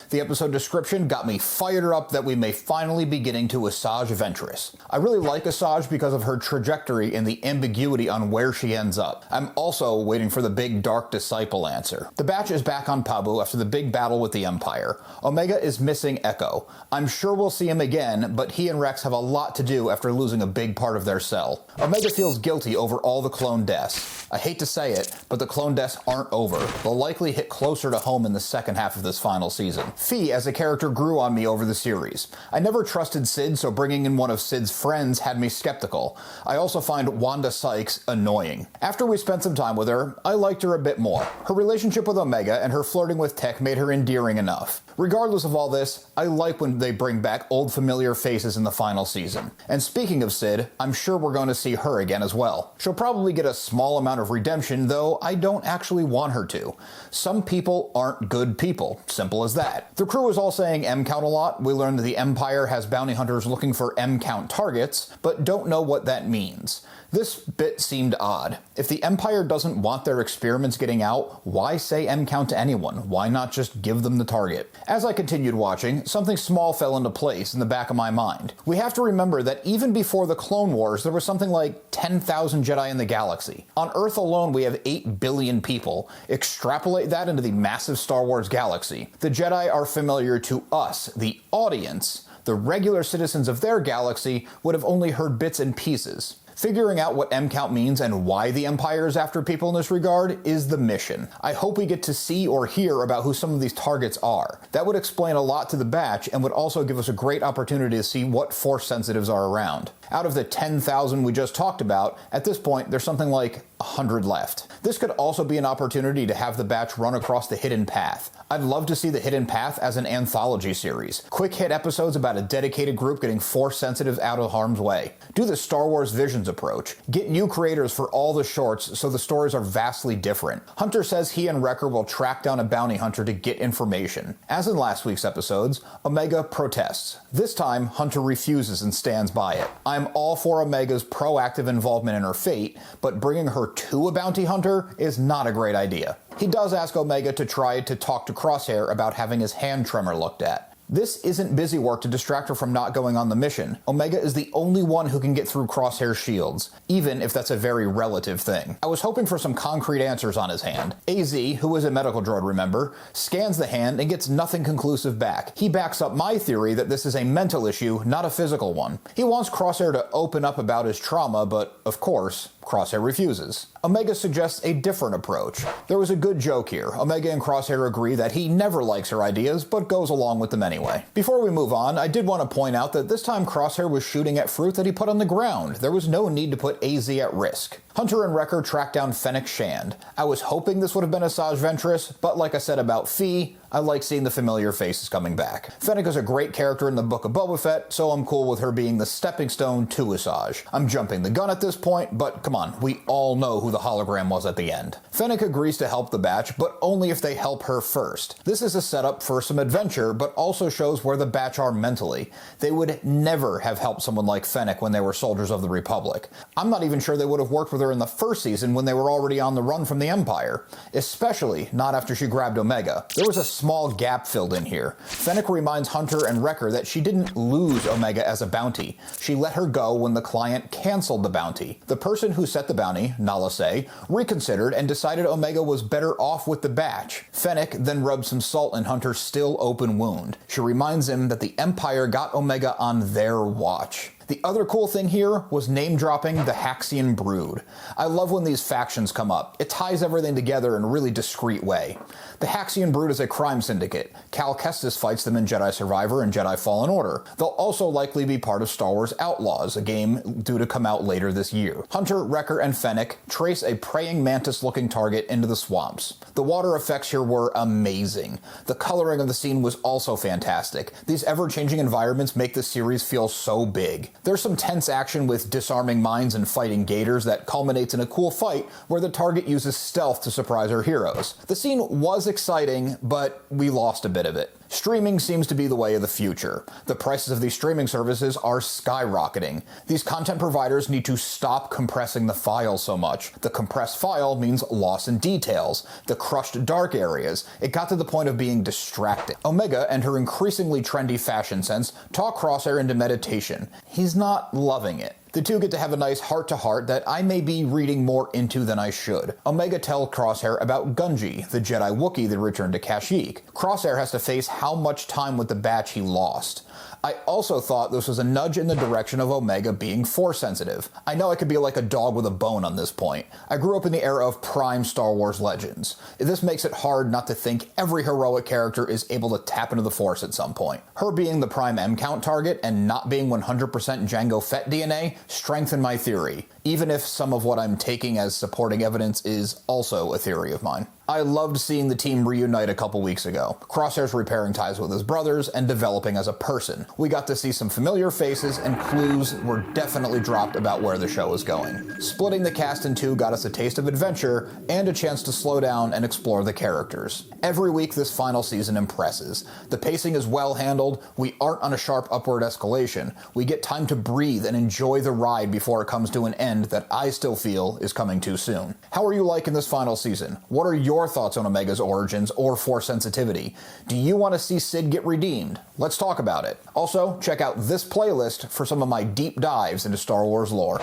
The episode description got me fired up that we may finally be getting to Asaaj Ventress. I really like Asaaj because of her trajectory and the ambiguity on where she ends up. I'm also waiting for the big dark disciple answer. The batch is back on Pabu after the big battle with the Empire. Omega is missing Echo. I'm sure we'll see him again, but he and Rex have a lot to do after losing a big part of their cell. Omega feels guilty over all the clone deaths. I hate to say it, but the clone deaths aren't over. They'll likely hit closer to home in the second half of this final season. Fi as a character grew on me over the series. I never trusted Sid, so bringing in one of Sid's friends had me skeptical. I also find Wanda Sykes annoying. After we spent some time with her, I liked her a bit more. Her relationship with Omega and her flirting with Tech made her endearing enough. Regardless of all this, I like when they bring back old familiar faces in the final season. And speaking of Sid, I'm sure we're going to see her again as well. She'll probably get a small amount of redemption, though I don't actually want her to. Some people aren't good people, simple as that. The crew is all saying M-count a lot. We learned that the Empire has bounty hunters looking for M-count targets, but don't know what that means. This bit seemed odd. If the Empire doesn't want their experiments getting out, why say M-count to anyone? Why not just give them the target? As I continued watching, something small fell into place in the back of my mind. We have to remember that even before the Clone Wars, there was something like 10,000 Jedi in the galaxy. On Earth alone, we have 8 billion people. Extrapolate that into the massive Star Wars galaxy. The Jedi are familiar to us, the audience. The regular citizens of their galaxy would have only heard bits and pieces. Figuring out what M-count means and why the Empire is after people in this regard is the mission. I hope we get to see or hear about who some of these targets are. That would explain a lot to the batch and would also give us a great opportunity to see what Force sensitives are around. Out of the 10,000 we just talked about, at this point there's something like 100 left. This could also be an opportunity to have the batch run across the Hidden Path. I'd love to see the Hidden Path as an anthology series. Quick hit episodes about a dedicated group getting Force sensitives out of harm's way. Do the Star Wars Visions approach. Get new creators for all the shorts so the stories are vastly different. Hunter says he and Wrecker will track down a bounty hunter to get information. As in last week's episodes, Omega protests. This time, Hunter refuses and stands by it. I'm all for Omega's proactive involvement in her fate, but bringing her to a bounty hunter is not a great idea. He does ask Omega to try to talk to Crosshair about having his hand tremor looked at. This isn't busy work to distract her from not going on the mission. Omega is the only one who can get through Crosshair's shields, even if that's a very relative thing. I was hoping for some concrete answers on his hand. AZ, who is a medical droid, remember, scans the hand and gets nothing conclusive back. He backs up my theory that this is a mental issue, not a physical one. He wants Crosshair to open up about his trauma, but of course, Crosshair refuses. Omega suggests a different approach. There was a good joke here. Omega and Crosshair agree that he never likes her ideas, but goes along with them anyway. Before we move on, I did want to point out that this time Crosshair was shooting at fruit that he put on the ground. There was no need to put AZ at risk. Hunter and Wrecker track down Fennec Shand. I was hoping this would have been Asaaj Ventress, but like I said about Fi, I like seeing the familiar faces coming back. Fennec is a great character in the Book of Boba Fett, so I'm cool with her being the stepping stone to Asaaj. I'm jumping the gun at this point, but come on, we all know who the hologram was at the end. Fennec agrees to help the batch, but only if they help her first. This is a setup for some adventure, but also shows where the batch are mentally. They would never have helped someone like Fennec when they were soldiers of the Republic. I'm not even sure they would have worked with her in the first season when they were already on the run from the Empire, especially not after she grabbed Omega. There was a small gap filled in here. Fennec reminds Hunter and Wrecker that she didn't lose Omega as a bounty. She let her go when the client canceled the bounty. The person who set the bounty, Nala Se, reconsidered and decided Omega was better off with the batch. Fennec then rubs some salt in Hunter's still open wound. She reminds him that the Empire got Omega on their watch. The other cool thing here was name-dropping the Haxian Brood. I love when these factions come up. It ties everything together in a really discreet way. The Haxian Brood is a crime syndicate. Cal Kestis fights them in Jedi Survivor and Jedi Fallen Order. They'll also likely be part of Star Wars Outlaws, a game due to come out later this year. Hunter, Wrecker, and Fennec trace a praying mantis-looking target into the swamps. The water effects here were amazing. The coloring of the scene was also fantastic. These ever-changing environments make the series feel so big. There's some tense action with disarming mines and fighting gators that culminates in a cool fight where the target uses stealth to surprise our heroes. The scene was exciting, but we lost a bit of it. Streaming seems to be the way of the future. The prices of these streaming services are skyrocketing. These content providers need to stop compressing the file so much. The compressed file means loss in details, the crushed dark areas. It got to the point of being distracting. Omega and her increasingly trendy fashion sense talk Crosshair into meditation. He's not loving it. The two get to have a nice heart-to-heart that I may be reading more into than I should. Omega tells Crosshair about Gungi, the Jedi Wookiee that returned to Kashyyyk. Crosshair has to face how much time with the batch he lost. I also thought this was a nudge in the direction of Omega being Force-sensitive. I know I could be like a dog with a bone on this point. I grew up in the era of prime Star Wars legends. This makes it hard not to think every heroic character is able to tap into the Force at some point. Her being the prime M-count target and not being 100% Jango Fett DNA strengthen my theory, even if some of what I'm taking as supporting evidence is also a theory of mine. I loved seeing the team reunite a couple weeks ago. Crosshair's repairing ties with his brothers and developing as a person. We got to see some familiar faces, and clues were definitely dropped about where the show is going. Splitting the cast in two got us a taste of adventure and a chance to slow down and explore the characters. Every week this final season impresses. The pacing is well handled, we aren't on a sharp upward escalation, we get time to breathe and enjoy the ride before it comes to an end that I still feel is coming too soon. How are you liking this final season? What are your thoughts on Omega's origins or Force sensitivity? Do you want to see Sid get redeemed? Let's talk about it. Also, check out this playlist for some of my deep dives into Star Wars lore.